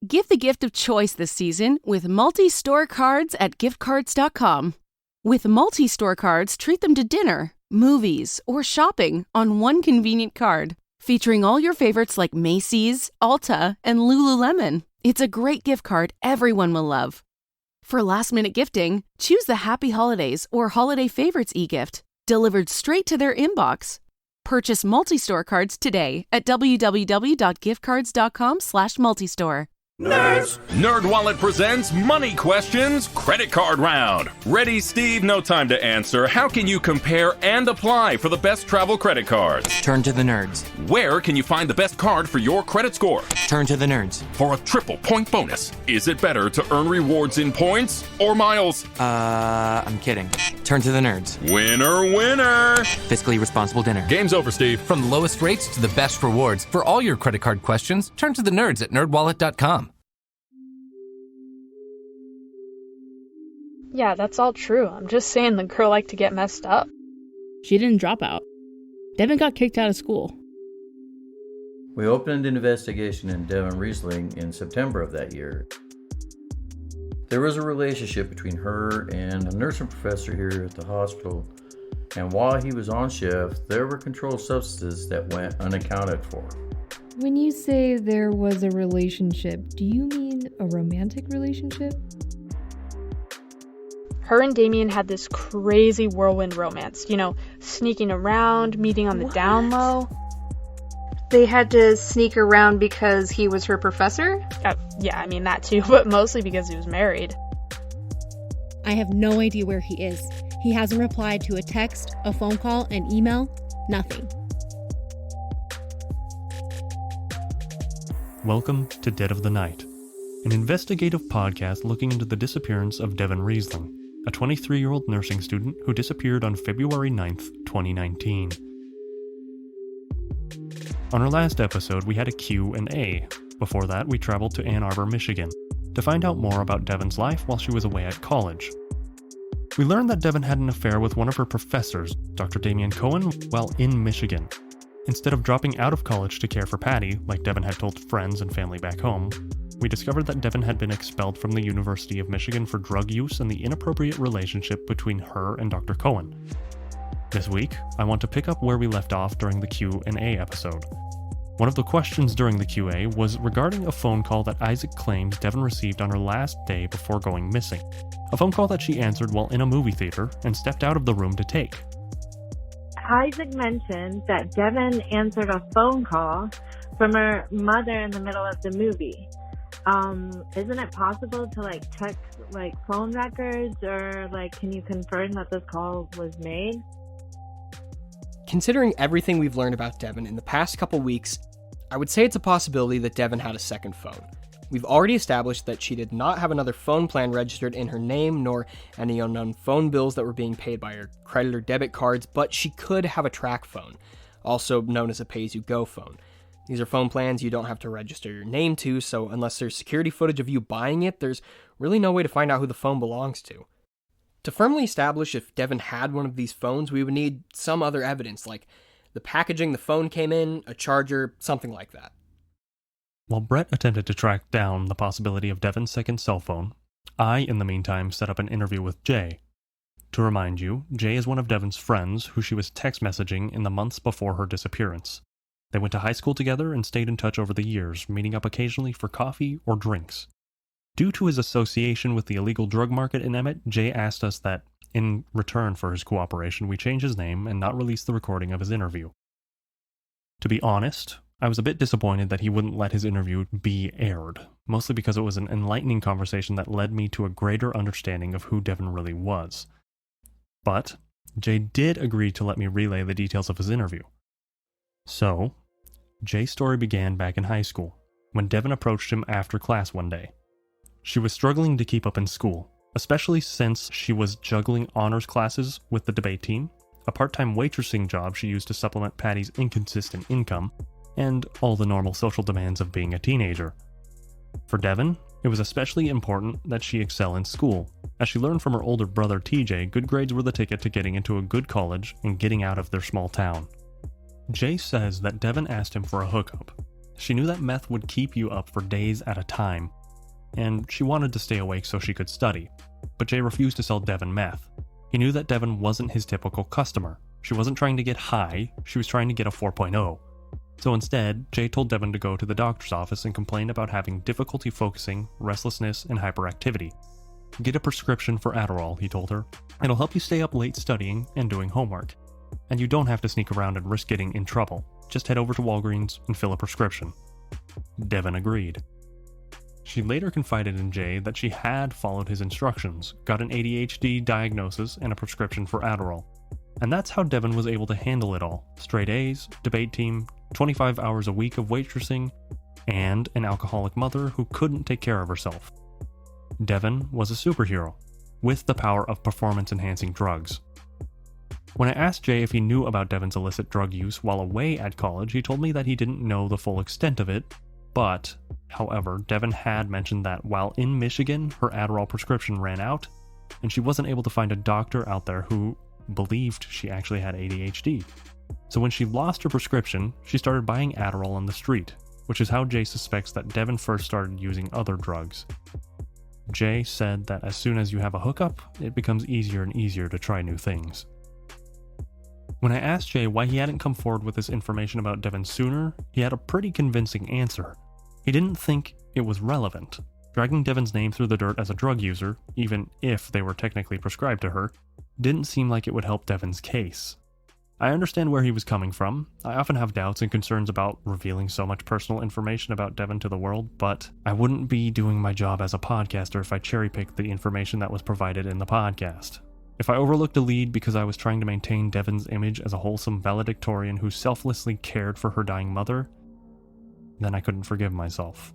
Give the gift of choice this season with multi-store cards at giftcards.com. With multi-store cards, treat them to dinner, movies, or shopping on one convenient card. Featuring all your favorites like Macy's, Ulta, and Lululemon. It's a great gift card everyone will love. For last-minute gifting, choose the Happy Holidays or Holiday Favorites e-gift, delivered straight to their inbox. Purchase multi-store cards today at www.giftcards.com/multistore. Nerds! NerdWallet presents Money Questions Credit Card Round. Ready, Steve? No time to answer. How can you compare and apply for the best travel credit cards? Turn to the nerds. Where can you find the best card for your credit score? Turn to the nerds. For a triple point bonus, is it better to earn rewards in points or miles? I'm kidding. Turn to the nerds. Winner, winner! Fiscally responsible dinner. Game's over, Steve. From the lowest rates to the best rewards, for all your credit card questions, turn to the nerds at nerdwallet.com. Yeah, that's all true. I'm just saying the girl liked to get messed up. She didn't drop out. Devon got kicked out of school. We opened an investigation in Devon Riesling in September of that year. There was a relationship between her and a nursing professor here at the hospital, and while he was on shift, there were controlled substances that went unaccounted for. When you say there was a relationship, do you mean a romantic relationship? Her and Damien had this crazy whirlwind romance, sneaking around, meeting on the down low. They had to sneak around because he was her professor? Yeah, I mean that too, but mostly because he was married. I have no idea where he is. He hasn't replied to a text, a phone call, an email, nothing. Welcome to Dead of the Night, an investigative podcast looking into the disappearance of Devon Riesling, a 23-year-old nursing student who disappeared on February 9th, 2019. On our last episode, we had a Q&A. Before that, we traveled to Ann Arbor, Michigan, to find out more about Devon's life while she was away at college. We learned that Devon had an affair with one of her professors, Dr. Damien Cohen, while in Michigan. Instead of dropping out of college to care for Patty, like Devon had told friends and family back home, we discovered that Devon had been expelled from the University of Michigan for drug use and the inappropriate relationship between her and Dr. Cohen. This week, I want to pick up where we left off during the Q&A episode. One of the questions during the QA was regarding a phone call that Isaac claims Devon received on her last day before going missing. A phone call that she answered while in a movie theater and stepped out of the room to take. Isaac mentioned that Devon answered a phone call from her mother in the middle of the movie. Isn't it possible to check phone records, or can you confirm that this call was made? Considering everything we've learned about Devon in the past couple weeks, I would say it's a possibility that Devon had a second phone. We've already established that she did not have another phone plan registered in her name, nor any unknown phone bills that were being paid by her credit or debit cards, but she could have a track phone, also known as a pay-as-you-go phone. These are phone plans you don't have to register your name to, so unless there's security footage of you buying it, there's really no way to find out who the phone belongs to. To firmly establish if Devon had one of these phones, we would need some other evidence, like the packaging the phone came in, a charger, something like that. While Brett attempted to track down the possibility of Devon's second cell phone, I, in the meantime, set up an interview with Jay. To remind you, Jay is one of Devon's friends who she was text messaging in the months before her disappearance. They went to high school together and stayed in touch over the years, meeting up occasionally for coffee or drinks. Due to his association with the illegal drug market in Emmett, Jay asked us that, in return for his cooperation, we change his name and not release the recording of his interview. To be honest, I was a bit disappointed that he wouldn't let his interview be aired, mostly because it was an enlightening conversation that led me to a greater understanding of who Devon really was. But Jay did agree to let me relay the details of his interview. So, Jay's story began back in high school, when Devon approached him after class one day. She was struggling to keep up in school, especially since she was juggling honors classes with the debate team, a part-time waitressing job she used to supplement Patty's inconsistent income, and all the normal social demands of being a teenager. For Devon, it was especially important that she excel in school. As she learned from her older brother TJ, good grades were the ticket to getting into a good college and getting out of their small town. Jay says that Devon asked him for a hookup. She knew that meth would keep you up for days at a time, and she wanted to stay awake so she could study. But Jay refused to sell Devon meth. He knew that Devon wasn't his typical customer. She wasn't trying to get high, she was trying to get a 4.0. So instead, Jay told Devon to go to the doctor's office and complain about having difficulty focusing, restlessness, and hyperactivity. Get a prescription for Adderall, he told her. It'll help you stay up late studying and doing homework. And you don't have to sneak around and risk getting in trouble. Just head over to Walgreens and fill a prescription. Devon agreed. She later confided in Jay that she had followed his instructions, got an ADHD diagnosis and a prescription for Adderall. And that's how Devon was able to handle it all. Straight A's, debate team, 25 hours a week of waitressing, and an alcoholic mother who couldn't take care of herself. Devon was a superhero, with the power of performance-enhancing drugs. When I asked Jay if he knew about Devon's illicit drug use while away at college, he told me that he didn't know the full extent of it, but, however, Devon had mentioned that while in Michigan, her Adderall prescription ran out, and she wasn't able to find a doctor out there who believed she actually had ADHD. So when she lost her prescription, she started buying Adderall on the street, which is how Jay suspects that Devon first started using other drugs. Jay said that as soon as you have a hookup, it becomes easier and easier to try new things. When I asked Jay why he hadn't come forward with this information about Devon sooner, he had a pretty convincing answer. He didn't think it was relevant. Dragging Devon's name through the dirt as a drug user, even if they were technically prescribed to her, didn't seem like it would help Devon's case. I understand where he was coming from. I often have doubts and concerns about revealing so much personal information about Devon to the world, but I wouldn't be doing my job as a podcaster if I cherry-picked the information that was provided in the podcast. If I overlooked a lead because I was trying to maintain Devon's image as a wholesome valedictorian who selflessly cared for her dying mother, then I couldn't forgive myself.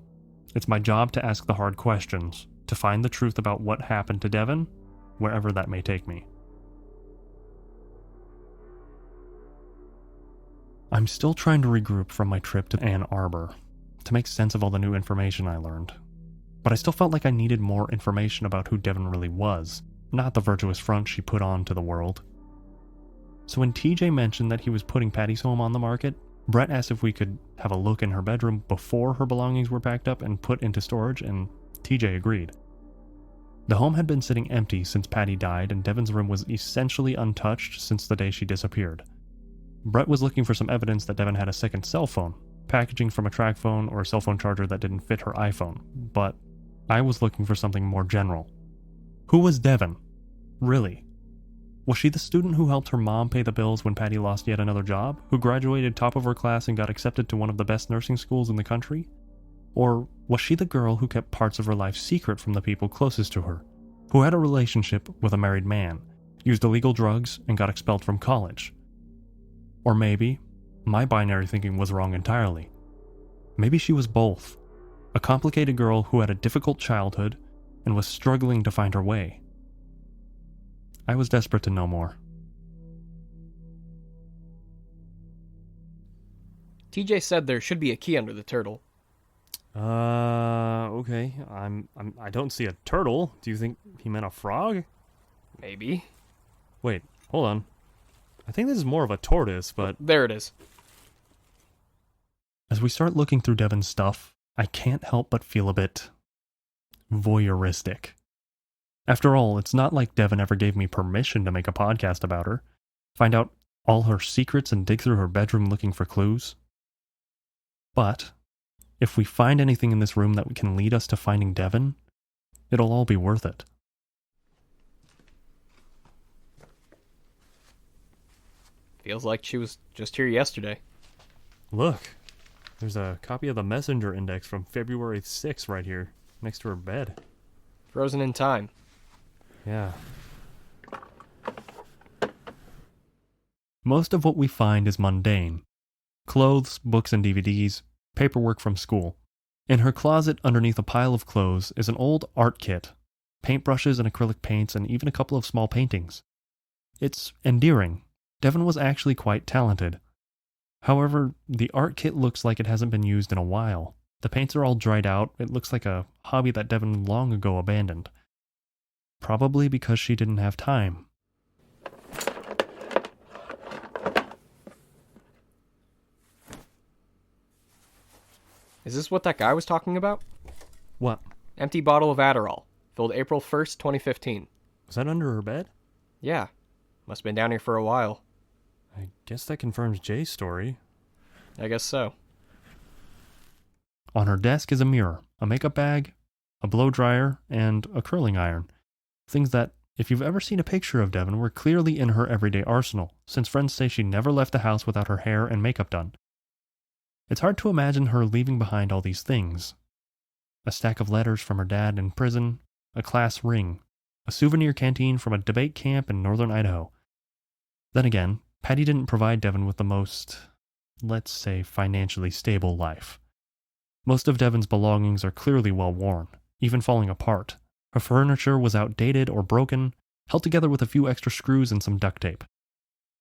It's my job to ask the hard questions, to find the truth about what happened to Devon, wherever that may take me. I'm still trying to regroup from my trip to Ann Arbor, to make sense of all the new information I learned. But I still felt like I needed more information about who Devon really was, not the virtuous front she put on to the world. So when TJ mentioned that he was putting Patty's home on the market, Brett asked if we could have a look in her bedroom before her belongings were packed up and put into storage, and TJ agreed. The home had been sitting empty since Patty died, and Devon's room was essentially untouched since the day she disappeared. Brett was looking for some evidence that Devon had a second cell phone, packaging from a track phone or a cell phone charger that didn't fit her iPhone, but I was looking for something more general. Who was Devon? Really? Was she the student who helped her mom pay the bills when Patty lost yet another job, who graduated top of her class and got accepted to one of the best nursing schools in the country? Or was she the girl who kept parts of her life secret from the people closest to her, who had a relationship with a married man, used illegal drugs, and got expelled from college? Or maybe my binary thinking was wrong entirely. Maybe she was both. A complicated girl who had a difficult childhood and was struggling to find her way. I was desperate to know more. TJ said there should be a key under the turtle. Okay. I don't see a turtle. Do you think he meant a frog? Maybe. Wait, hold on. I think this is more of a tortoise, but... There it is. As we start looking through Devon's stuff, I can't help but feel a bit voyeuristic. After all, it's not like Devon ever gave me permission to make a podcast about her, find out all her secrets and dig through her bedroom looking for clues. But if we find anything in this room that can lead us to finding Devon, it'll all be worth it. Feels like she was just here yesterday. Look, there's a copy of the Messenger Index from February 6th right here, next to her bed. Frozen in time. Yeah. Most of what we find is mundane. Clothes, books and DVDs, paperwork from school. In her closet underneath a pile of clothes is an old art kit, paintbrushes and acrylic paints and even a couple of small paintings. It's endearing. Devon was actually quite talented. However, the art kit looks like it hasn't been used in a while. The paints are all dried out. It looks like a hobby that Devon long ago abandoned. Probably because she didn't have time. Is this what that guy was talking about? What? Empty bottle of Adderall. Filled April 1st, 2015. Was that under her bed? Yeah. Must have been down here for a while. I guess that confirms Jay's story. I guess so. On her desk is a mirror, a makeup bag, a blow dryer, and a curling iron. Things that, if you've ever seen a picture of Devon, were clearly in her everyday arsenal, since friends say she never left the house without her hair and makeup done. It's hard to imagine her leaving behind all these things. A stack of letters from her dad in prison, a class ring, a souvenir canteen from a debate camp in northern Idaho. Then again, Patty didn't provide Devon with the most, let's say, financially stable life. Most of Devon's belongings are clearly well worn, even falling apart. Her furniture was outdated or broken, held together with a few extra screws and some duct tape.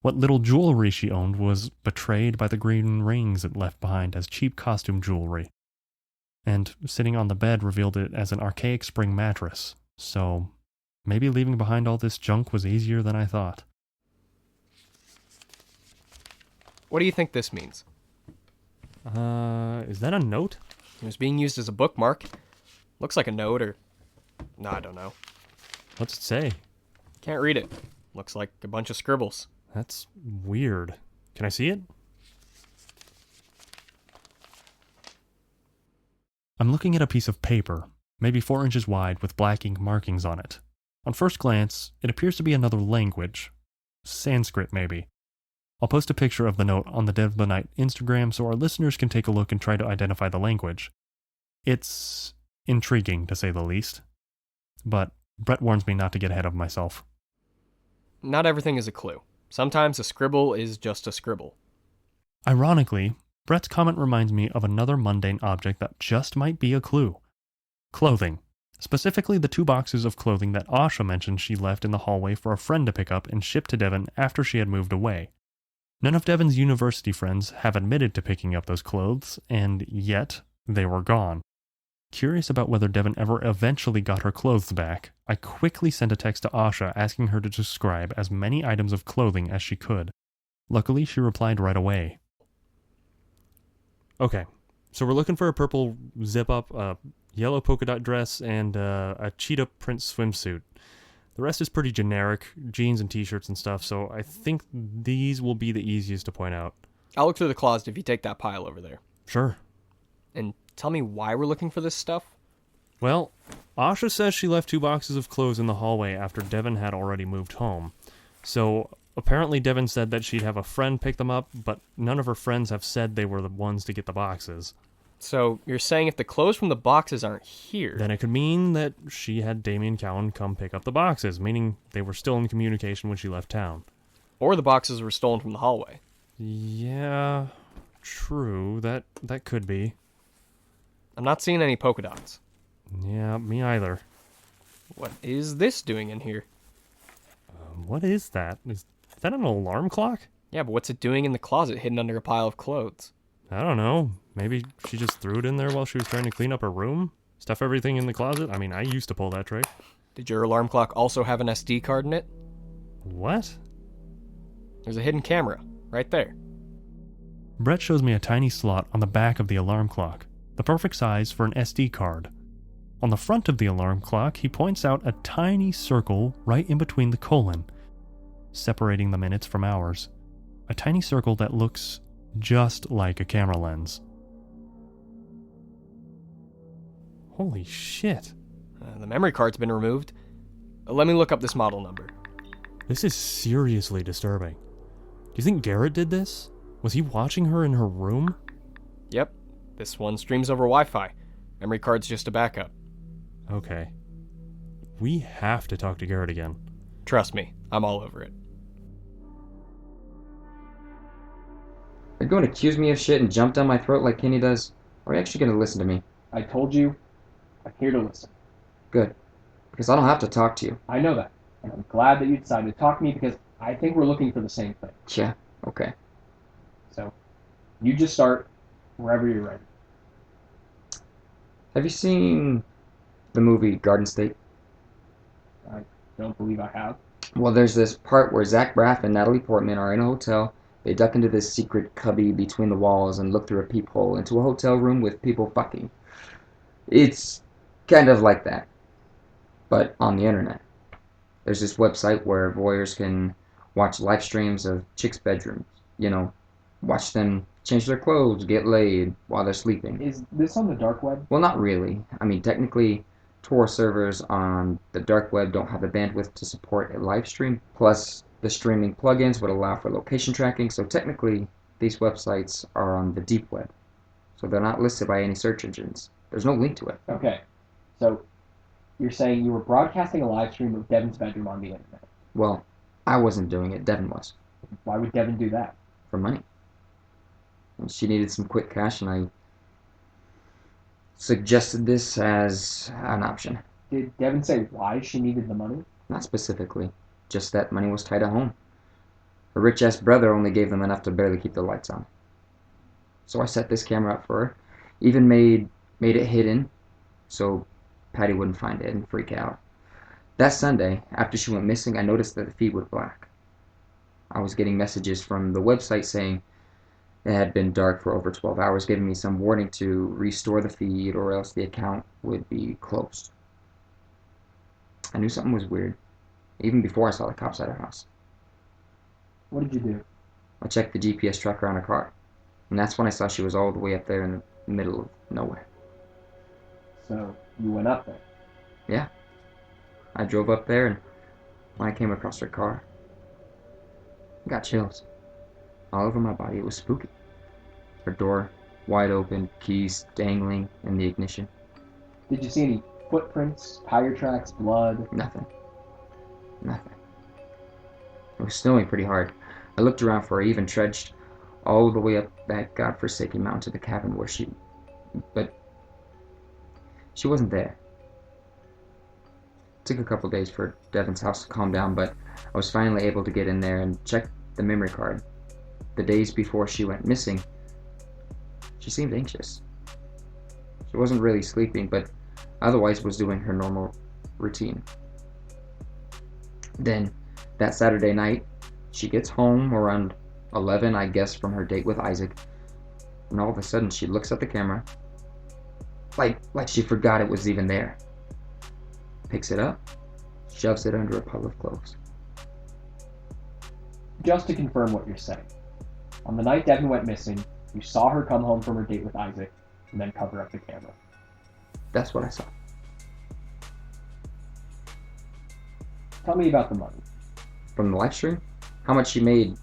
What little jewelry she owned was betrayed by the green rings it left behind as cheap costume jewelry. And sitting on the bed revealed it as an archaic spring mattress, so maybe leaving behind all this junk was easier than I thought. What do you think this means? Is that a note? It was being used as a bookmark. Looks like a note or... No, I don't know. What's it say? Can't read it. Looks like a bunch of scribbles. That's weird. Can I see it? I'm looking at a piece of paper, maybe 4 inches wide with black ink markings on it. On first glance, it appears to be another language. Sanskrit, maybe. I'll post a picture of the note on the Devonite Instagram so our listeners can take a look and try to identify the language. It's intriguing, to say the least. But Brett warns me not to get ahead of myself. Not everything is a clue. Sometimes a scribble is just a scribble. Ironically, Brett's comment reminds me of another mundane object that just might be a clue. Clothing. Specifically the 2 boxes of clothing that Asha mentioned she left in the hallway for a friend to pick up and ship to Devon after she had moved away. None of Devon's university friends have admitted to picking up those clothes, and yet they were gone. Curious about whether Devon ever eventually got her clothes back, I quickly sent a text to Asha asking her to describe as many items of clothing as she could. Luckily, she replied right away. Okay, so we're looking for a purple zip-up, a yellow polka dot dress, and a cheetah print swimsuit. The rest is pretty generic, jeans and t-shirts and stuff, so I think these will be the easiest to point out. I'll look through the closet if you take that pile over there. Sure. And tell me why we're looking for this stuff? Well, Asha says she left 2 boxes of clothes in the hallway after Devon had already moved home. So apparently Devon said that she'd have a friend pick them up, but none of her friends have said they were the ones to get the boxes. So you're saying if the clothes from the boxes aren't here... Then it could mean that she had Damien Cowan come pick up the boxes, meaning they were still in communication when she left town. Or the boxes were stolen from the hallway. Yeah, true. That could be. I'm not seeing any polka dots. Yeah, me either. What is this doing in here? What is that? Is that an alarm clock? Yeah, but what's it doing in the closet hidden under a pile of clothes? I don't know. Maybe she just threw it in there while she was trying to clean up her room? Stuff everything in the closet? I mean, I used to pull that trick. Did your alarm clock also have an SD card in it? What? There's a hidden camera, right there. Brett shows me a tiny slot on the back of the alarm clock, the perfect size for an SD card. On the front of the alarm clock, he points out a tiny circle right in between the colon, separating the minutes from hours. A tiny circle that looks just like a camera lens. Holy shit. The memory card's been removed. Let me look up this model number. This is seriously disturbing. Do you think Garret did this? Was he watching her in her room? Yep. This one streams over Wi-Fi. Memory card's just a backup. Okay. We have to talk to Garret again. Trust me, I'm all over it. Are you going to accuse me of shit and jump down my throat like Kenny does? Or are you actually going to listen to me? I told you, I'm here to listen. Good. Because I don't have to talk to you. I know that. And I'm glad that you decided to talk to me because I think we're looking for the same thing. Yeah, okay. So, you just start wherever you're ready. Have you seen the movie Garden State? I don't believe I have. Well, there's this part where Zach Braff and Natalie Portman are in a hotel. They duck into this secret cubby between the walls and look through a peephole into a hotel room with people fucking. It's Kind of like that, but on the internet. There's this website where voyeurs can watch live streams of chicks' bedrooms. You know, watch them change their clothes, get laid while they're sleeping. Is this on the dark web? Well, not really. I mean, technically, Tor servers on the dark web don't have the bandwidth to support a live stream. Plus, the streaming plugins would allow for location tracking, so technically, these websites are on the deep web. So they're not listed by any search engines. There's no link to it. Okay, so you're saying you were broadcasting a live stream of Devon's bedroom on the internet. Well, I wasn't doing it, Devon was. Why would Devon do that? For money. And she needed some quick cash, and I suggested this as an option. Did Devon say why she needed the money? Not specifically, just that money was tight at home. Her rich-ass brother only gave them enough to barely keep the lights on. So I set this camera up for her, even made it hidden so Patty wouldn't find it and freak out. That Sunday, after she went missing, I noticed that the feed was black. I was getting messages from the website saying it had been dark for over 12 hours, giving me some warning to restore the feed or else the account would be closed. I knew something was weird, even before I saw the cops at her house. What did you do? I checked the GPS tracker on her car, and that's when I saw she was all the way up there in the middle of nowhere. So, you went up there? Yeah. I drove up there, and when I came across her car, I got chills. All over my body. It was spooky. Her door wide open, keys dangling in the ignition. Did you see any footprints, tire tracks, blood? Nothing. Nothing. It was snowing pretty hard. I looked around for her, even trudged all the way up that godforsaken mountain to the cabin where but she wasn't there. It took a couple days for Devon's house to calm down, but I was finally able to get in there and check the memory card. The days before she went missing, she seemed anxious. She wasn't really sleeping, but otherwise was doing her normal routine. Then, that Saturday night, she gets home around 11, I guess, from her date with Isaac, and all of a sudden she looks at the camera, like she forgot it was even there. Picks it up, shoves it under a pile of clothes. Just to confirm what you're saying, on the night Devon went missing, you saw her come home from her date with Isaac, and then cover up the camera. That's what I saw. Tell me about the money. From the live stream? How much she made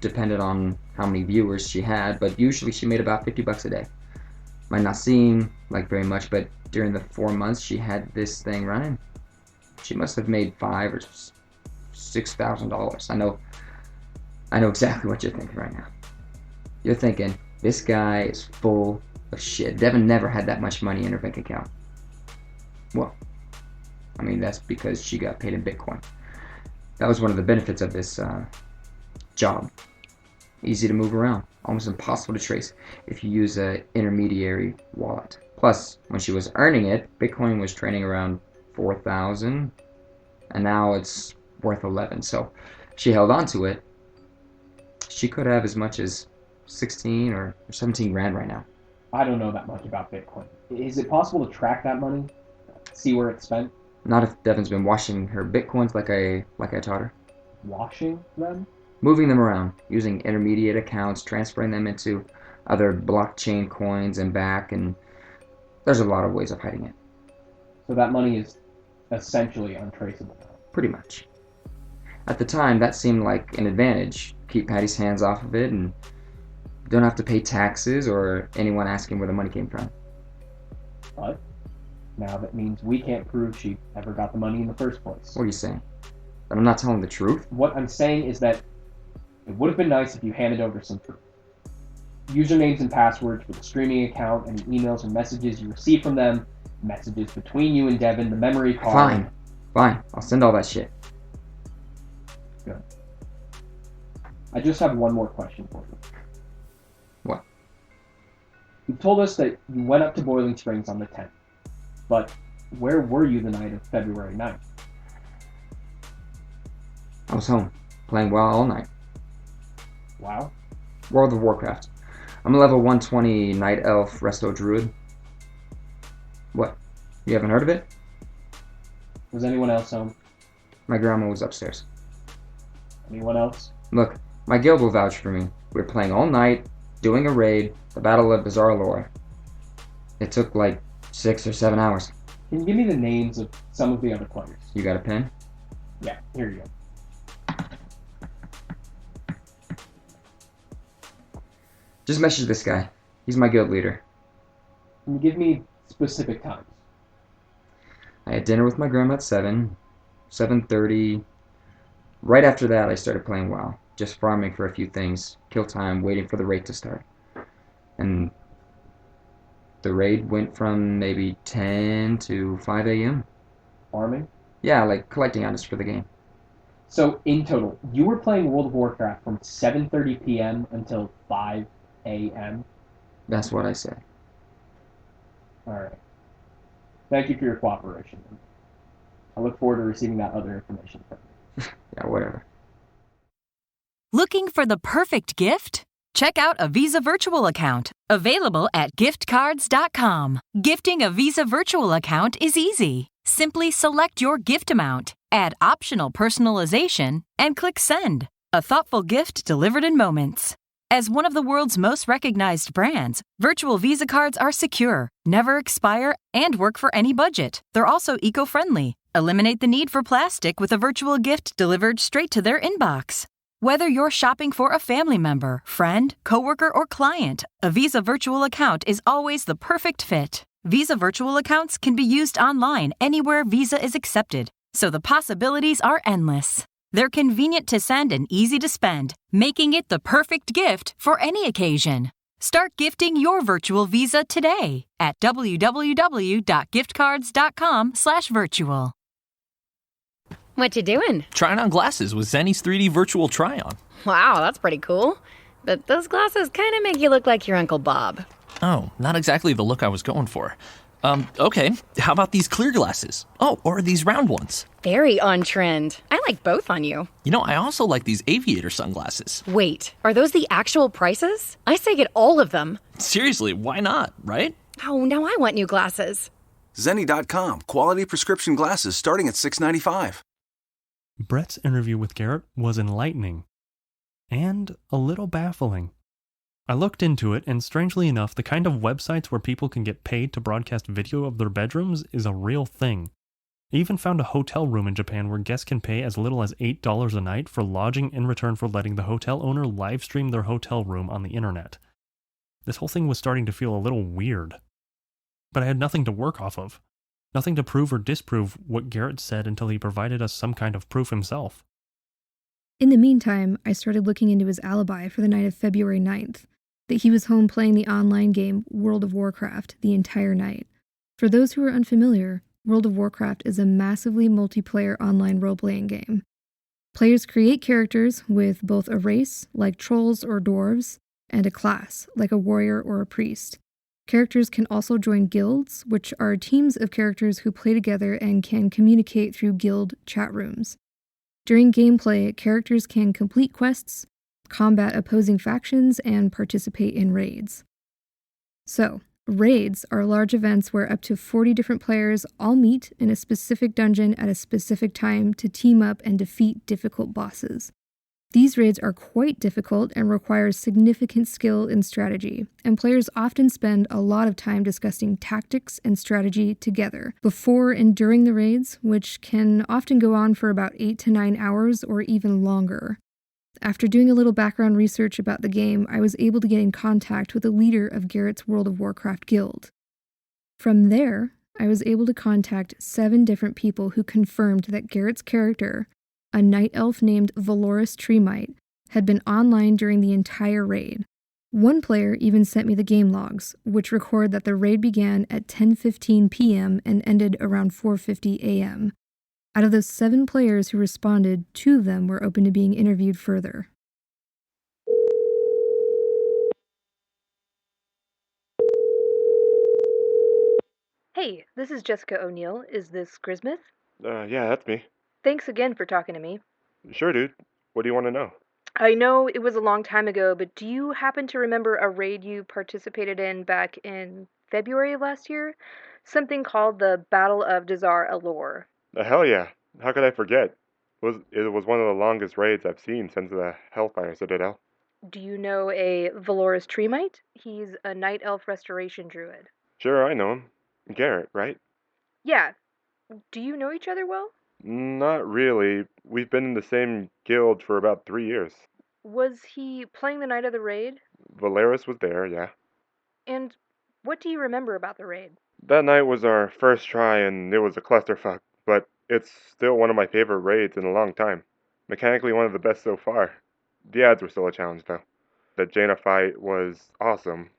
depended on how many viewers she had, but usually she made about $50 a day. Might not seem like very much, but during the 4 months she had this thing running, she must have made $5,000 or $6,000. I know exactly what you're thinking right now. You're thinking, this guy is full of shit. Devon never had that much money in her bank account. Well, I mean, that's because she got paid in Bitcoin. That was one of the benefits of this job. Easy to move around, almost impossible to trace if you use an intermediary wallet. Plus, when she was earning it, Bitcoin was trading around 4,000, and now it's worth 11. So she held on to it. She could have as much as 16 or 17 grand right now. I don't know that much about Bitcoin. Is it possible to track that money? See where it's spent? Not if Devon's been washing her Bitcoins like I taught her. Washing them? Moving them around, using intermediate accounts, transferring them into other blockchain coins and back, and there's a lot of ways of hiding it. So that money is essentially untraceable. Pretty much. At the time, that seemed like an advantage. Keep Patty's hands off of it and don't have to pay taxes or anyone asking where the money came from. But now that means we can't prove she ever got the money in the first place. What are you saying? That I'm not telling the truth? What I'm saying is that it would have been nice if you handed over some proof. Usernames and passwords for the streaming account, any emails or messages you received from them, messages between you and Devon, the memory card. Fine. I'll send all that shit. Good. I just have one more question for you. What? You told us that you went up to Boiling Springs on the 10th, but where were you the night of February 9th? I was home, playing WoW all night. Wow. World of Warcraft. I'm a level 120 Night Elf Resto Druid. What? You haven't heard of it? Was anyone else home? My grandma was upstairs. Anyone else? Look, my guild will vouch for me. We were playing all night, doing a raid, the Battle of Bizarre Lore. It took like 6 or 7 hours. Can you give me the names of some of the other players? You got a pen? Yeah, here you go. Just message this guy. He's my guild leader. Can you give me specific times? I had dinner with my grandma at 7, 7:30. Right after that, I started playing WoW. Just farming for a few things. Kill time, waiting for the raid to start. And the raid went from maybe 10 to 5 a.m. Farming? Yeah, like collecting items for the game. So, in total, you were playing World of Warcraft from 7:30 p.m. until 5 a.m.? That's what I said. Alright. Thank you for your cooperation. I look forward to receiving that other information from you. Yeah, whatever. Looking for the perfect gift? Check out a Visa virtual account, available at giftcards.com. Gifting a Visa virtual account is easy. Simply select your gift amount, add optional personalization, and click send. A thoughtful gift delivered in moments. As one of the world's most recognized brands, virtual Visa cards are secure, never expire, and work for any budget. They're also eco-friendly. Eliminate the need for plastic with a virtual gift delivered straight to their inbox. Whether you're shopping for a family member, friend, coworker, or client, a Visa virtual account is always the perfect fit. Visa virtual accounts can be used online anywhere Visa is accepted, so the possibilities are endless. They're convenient to send and easy to spend, making it the perfect gift for any occasion. Start gifting your virtual Visa today at www.giftcards.com/virtual. What you doing? Trying on glasses with Zenny's 3D virtual try-on. Wow, that's pretty cool. But those glasses kind of make you look like your Uncle Bob. Oh, not exactly the look I was going for. Okay, how about these clear glasses? Oh, or these round ones? Very on trend. I like both on you. You know, I also like these aviator sunglasses. Wait, are those the actual prices? I say get all of them. Seriously, why not, right? Oh, now I want new glasses. Zenny.com. Quality prescription glasses starting at $6.95. Brett's interview with Garret was enlightening and a little baffling. I looked into it, and strangely enough, the kind of websites where people can get paid to broadcast video of their bedrooms is a real thing. I even found a hotel room in Japan where guests can pay as little as $8 a night for lodging in return for letting the hotel owner live stream their hotel room on the internet. This whole thing was starting to feel a little weird. But I had nothing to work off of. Nothing to prove or disprove what Garret said until he provided us some kind of proof himself. In the meantime, I started looking into his alibi for the night of February 9th, that he was home playing the online game World of Warcraft the entire night. For those who are unfamiliar, World of Warcraft is a massively multiplayer online role-playing game. Players create characters with both a race, like trolls or dwarves, and a class, like a warrior or a priest. Characters can also join guilds, which are teams of characters who play together and can communicate through guild chat rooms. During gameplay, characters can complete quests, combat opposing factions, and participate in raids. So, raids are large events where up to 40 different players all meet in a specific dungeon at a specific time to team up and defeat difficult bosses. These raids are quite difficult and require significant skill and strategy, and players often spend a lot of time discussing tactics and strategy together before and during the raids, which can often go on for about 8 to 9 hours or even longer. After doing a little background research about the game, I was able to get in contact with the leader of Garret's World of Warcraft guild. From there, I was able to contact 7 different people who confirmed that Garret's character, a night elf named Valoris Treemite, had been online during the entire raid. One player even sent me the game logs, which record that the raid began at 10:15 p.m. and ended around 4:50 a.m. Out of those 7 players who responded, 2 of them were open to being interviewed further. Hey, this is Jessica O'Neill. Is this Grismith? Yeah, that's me. Thanks again for talking to me. Sure, dude. What do you want to know? I know it was a long time ago, but do you happen to remember a raid you participated in back in February of last year? something called the Battle of Dazar Allure. Hell yeah. How could I forget? It was one of the longest raids I've seen since the Hellfire Citadel. Do you know a Valoris Tremite? He's a Night Elf Restoration Druid. Sure, I know him. Garret, right? Yeah. Do you know each other well? Not really. We've been in the same guild for about 3 years. Was he playing the night of the raid? Valeris was there, yeah. And what do you remember about the raid? That night was our first try and it was a clusterfuck, but it's still one of my favorite raids in a long time. Mechanically one of the best so far. The ads were still a challenge though. The Jaina fight was awesome.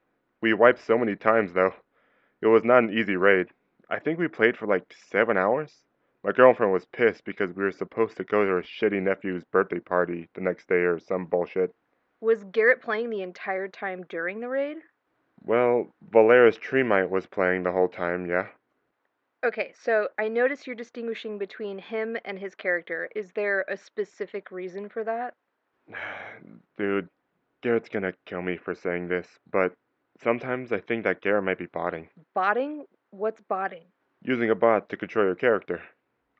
We wiped so many times though. It was not an easy raid. I think we played for like 7 hours. My girlfriend was pissed because we were supposed to go to her shitty nephew's birthday party the next day or some bullshit. Was Garret playing the entire time during the raid? Well, Valeris Tremite was playing the whole time, yeah. Okay, so I notice you're distinguishing between him and his character. Is there a specific reason for that? Dude, Garrett's gonna kill me for saying this, but sometimes I think that Garrett might be botting. Botting? What's botting? Using a bot to control your character.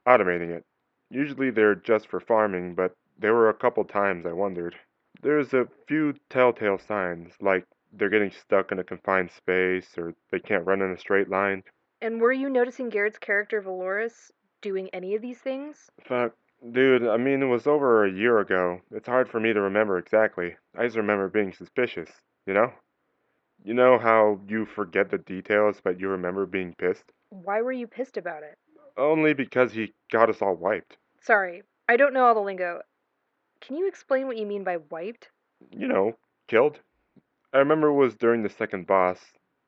Automating it. Usually they're just for farming, but there were a couple times I wondered. There's a few telltale signs, like they're getting stuck in a confined space, or they can't run in a straight line. And were you noticing Garrett's character Valoris doing any of these things? Fuck, dude, I mean, it was over a year ago. It's hard for me to remember exactly. I just remember being suspicious, you know? You know how you forget the details, but you remember being pissed? Why were you pissed about it? Only because he got us all wiped. Sorry, I don't know all the lingo. Can you explain what you mean by wiped? You know, killed. I remember it was during the second boss.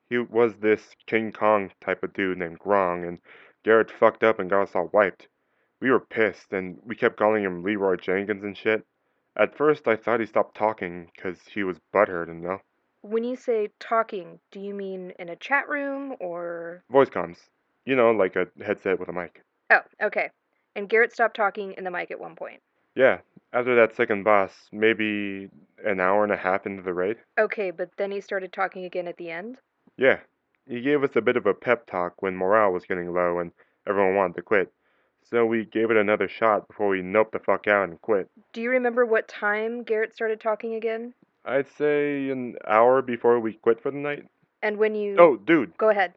He was this King Kong type of dude named Grong, and Garrett fucked up and got us all wiped. We were pissed, and we kept calling him Leroy Jenkins and shit. At first, I thought he stopped talking, 'cause he was butthurt, you know? When you say talking, do you mean in a chat room or... Voice comms. You know, like a headset with a mic. Oh, okay. And Garrett stopped talking in the mic at one point. Yeah, after that second boss, maybe an hour and a half into the raid. Okay, but then he started talking again at the end? Yeah, he gave us a bit of a pep talk when morale was getting low and everyone wanted to quit. So we gave it another shot before we noped the fuck out and quit. Do you remember what time Garrett started talking again? I'd say an hour before we quit for the night. And when you... Oh, dude. Go ahead.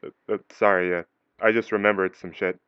Sorry, I just remembered some shit.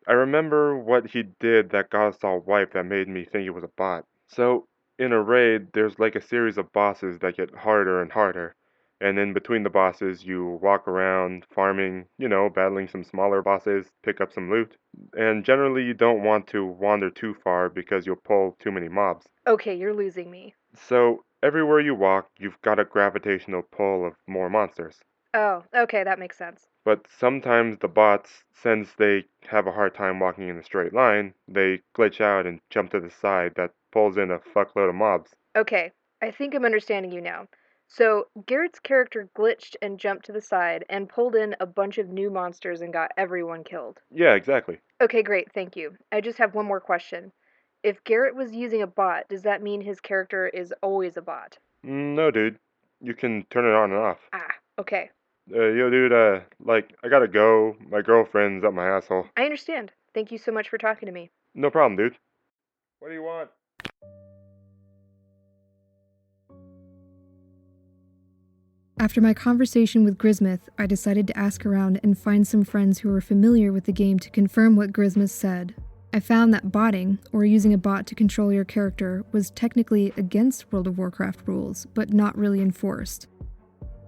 I remember what he did that got us all wiped that made me think it was a bot. So, in a raid, there's like a series of bosses that get harder and harder. And in between the bosses, you walk around farming, you know, battling some smaller bosses, pick up some loot. And generally, you don't want to wander too far because you'll pull too many mobs. Okay, you're losing me. So, everywhere you walk, you've got a gravitational pull of more monsters. Oh, okay, that makes sense. But sometimes the bots, since they have a hard time walking in a straight line, they glitch out and jump to the side that pulls in a fuckload of mobs. Okay, I think I'm understanding you now. So, Garrett's character glitched and jumped to the side and pulled in a bunch of new monsters and got everyone killed. Yeah, exactly. Okay, great, thank you. I just have one more question. If Garret was using a bot, does that mean his character is always a bot? No, dude. You can turn it on and off. Ah, okay. Yo, dude, I gotta go. My girlfriend's up my asshole. I understand. Thank you so much for talking to me. No problem, dude. What do you want? After my conversation with Grismith, I decided to ask around and find some friends who were familiar with the game to confirm what Grismith said. I found that botting, or using a bot to control your character, was technically against World of Warcraft rules, but not really enforced.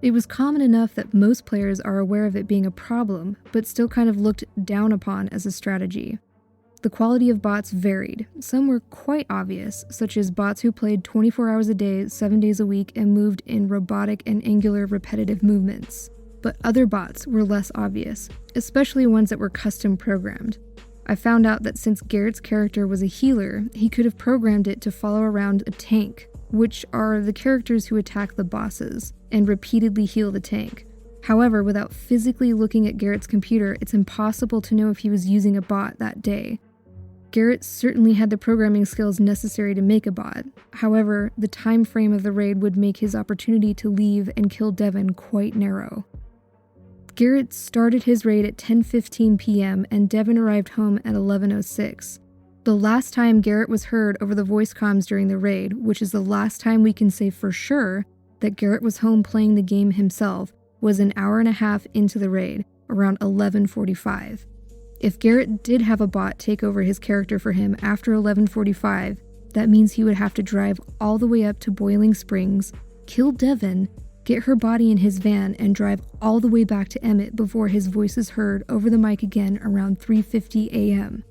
It was common enough that most players are aware of it being a problem, but still kind of looked down upon as a strategy. The quality of bots varied. Some were quite obvious, such as bots who played 24 hours a day, 7 days a week, and moved in robotic and angular repetitive movements. But other bots were less obvious, especially ones that were custom programmed. I found out that since Garrett's character was a healer, he could have programmed it to follow around a tank, which are the characters who attack the bosses, and repeatedly heal the tank. However, without physically looking at Garrett's computer, it's impossible to know if he was using a bot that day. Garret certainly had the programming skills necessary to make a bot. However, the time frame of the raid would make his opportunity to leave and kill Devon quite narrow. Garret started his raid at 10:15 p.m. and Devon arrived home at 11:06. The last time Garret was heard over the voice comms during the raid, which is the last time we can say for sure that Garret was home playing the game himself, was an hour and a half into the raid, around 11:45. If Garret did have a bot take over his character for him after 11:45, that means he would have to drive all the way up to Boiling Springs, kill Devon, get her body in his van, and drive all the way back to Emmett before his voice is heard over the mic again around 3:50 a.m.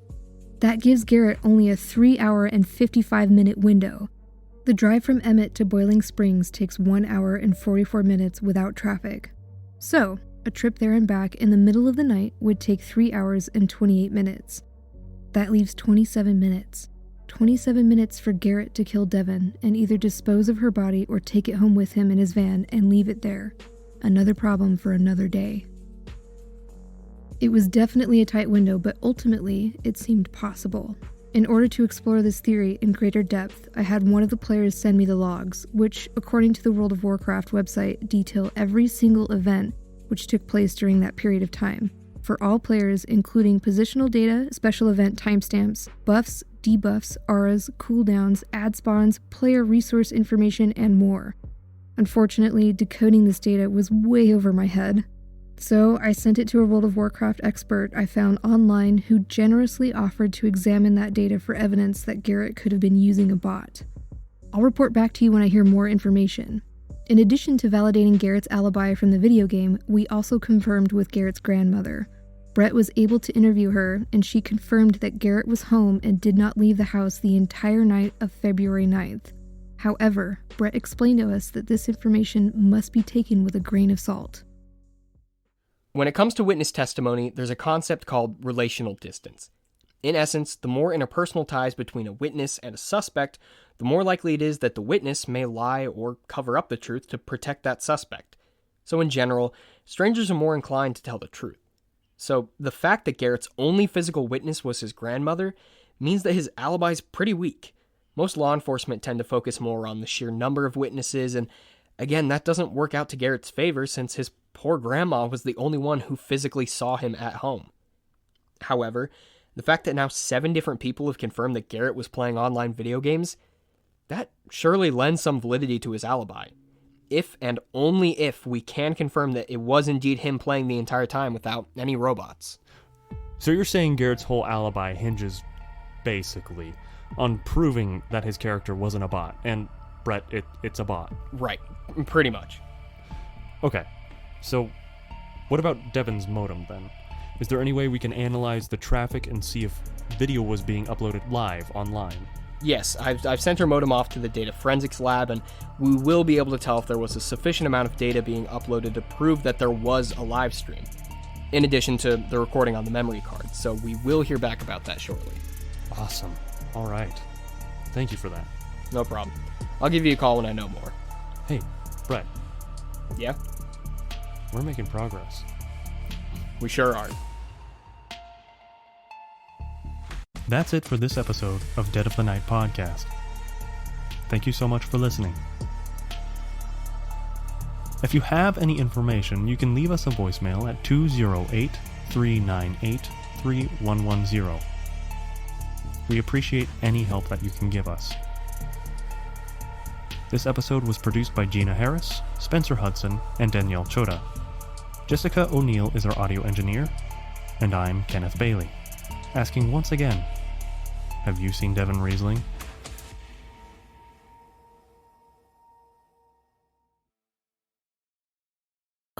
That gives Garret only a 3-hour and 55-minute window. The drive from Emmett to Boiling Springs takes 1 hour and 44 minutes without traffic. So, a trip there and back in the middle of the night would take 3 hours and 28 minutes. That leaves 27 minutes. 27 minutes for Garret to kill Devon and either dispose of her body or take it home with him in his van and leave it there. Another problem for another day. It was definitely a tight window, but ultimately, it seemed possible. In order to explore this theory in greater depth, I had one of the players send me the logs, which, according to the World of Warcraft website, detail every single event which took place during that period of time, for all players, including positional data, special event timestamps, buffs, debuffs, auras, cooldowns, ad spawns, player resource information, and more. Unfortunately, decoding this data was way over my head. So I sent it to a World of Warcraft expert I found online who generously offered to examine that data for evidence that Garret could have been using a bot. I'll report back to you when I hear more information. In addition to validating Garret's alibi from the video game, we also confirmed with Garret's grandmother. Brett was able to interview her, and she confirmed that Garret was home and did not leave the house the entire night of February 9th. However, Brett explained to us that this information must be taken with a grain of salt. When it comes to witness testimony, there's a concept called relational distance. In essence, the more interpersonal ties between a witness and a suspect, the more likely it is that the witness may lie or cover up the truth to protect that suspect. So in general, strangers are more inclined to tell the truth. So the fact that Garret's only physical witness was his grandmother means that his alibi is pretty weak. Most law enforcement tend to focus more on the sheer number of witnesses, and again, that doesn't work out to Garret's favor since his poor grandma was the only one who physically saw him at home. However, the fact that now 7 different people have confirmed that Garret was playing online video games, that surely lends some validity to his alibi. If and only if we can confirm that it was indeed him playing the entire time without any robots. So you're saying Garret's whole alibi hinges, basically, on proving that his character wasn't a bot, and Brett, it's a bot. Right, pretty much. Okay, so what about Devon's modem then? Is there any way we can analyze the traffic and see if video was being uploaded live online? Yes, I've sent her modem off to the data forensics lab, and we will be able to tell if there was a sufficient amount of data being uploaded to prove that there was a live stream, in addition to the recording on the memory card, so we will hear back about that shortly. Awesome. All right. Thank you for that. No problem. I'll give you a call when I know more. Hey, Brett. Yeah? We're making progress. We sure are. That's it for this episode of Dead of the Night podcast. Thank you so much for listening. If you have any information, you can leave us a voicemail at 208-398-3110. We appreciate any help that you can give us. This episode was produced by Gina Harris, Spencer Hudson, and Danielle Chota. Jessica O'Neill is our audio engineer, and I'm Kenneth Bailey, asking once again, have you seen Devon Riesling?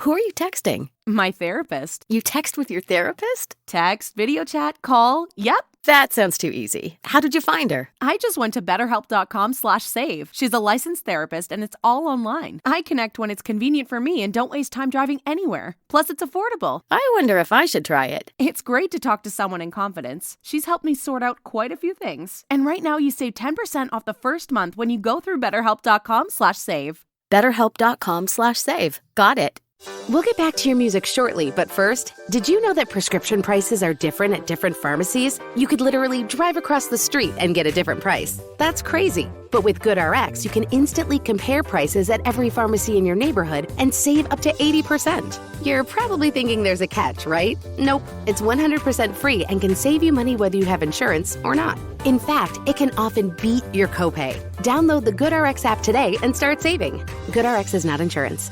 Who are you texting? My therapist. You text with your therapist? Text, video chat, call. Yep. That sounds too easy. How did you find her? I just went to betterhelp.com/save. She's a licensed therapist and it's all online. I connect when it's convenient for me and don't waste time driving anywhere. Plus, it's affordable. I wonder if I should try it. It's great to talk to someone in confidence. She's helped me sort out quite a few things. And right now you save 10% off the first month when you go through betterhelp.com/save. Betterhelp.com/save. Got it. We'll get back to your music shortly, but first, did you know that prescription prices are different at different pharmacies? You could literally drive across the street and get a different price. That's crazy. But with GoodRx, you can instantly compare prices at every pharmacy in your neighborhood and save up to 80%. You're probably thinking there's a catch, right? Nope. It's 100% free and can save you money whether you have insurance or not. In fact, it can often beat your copay. Download the GoodRx app today and start saving. GoodRx is not insurance.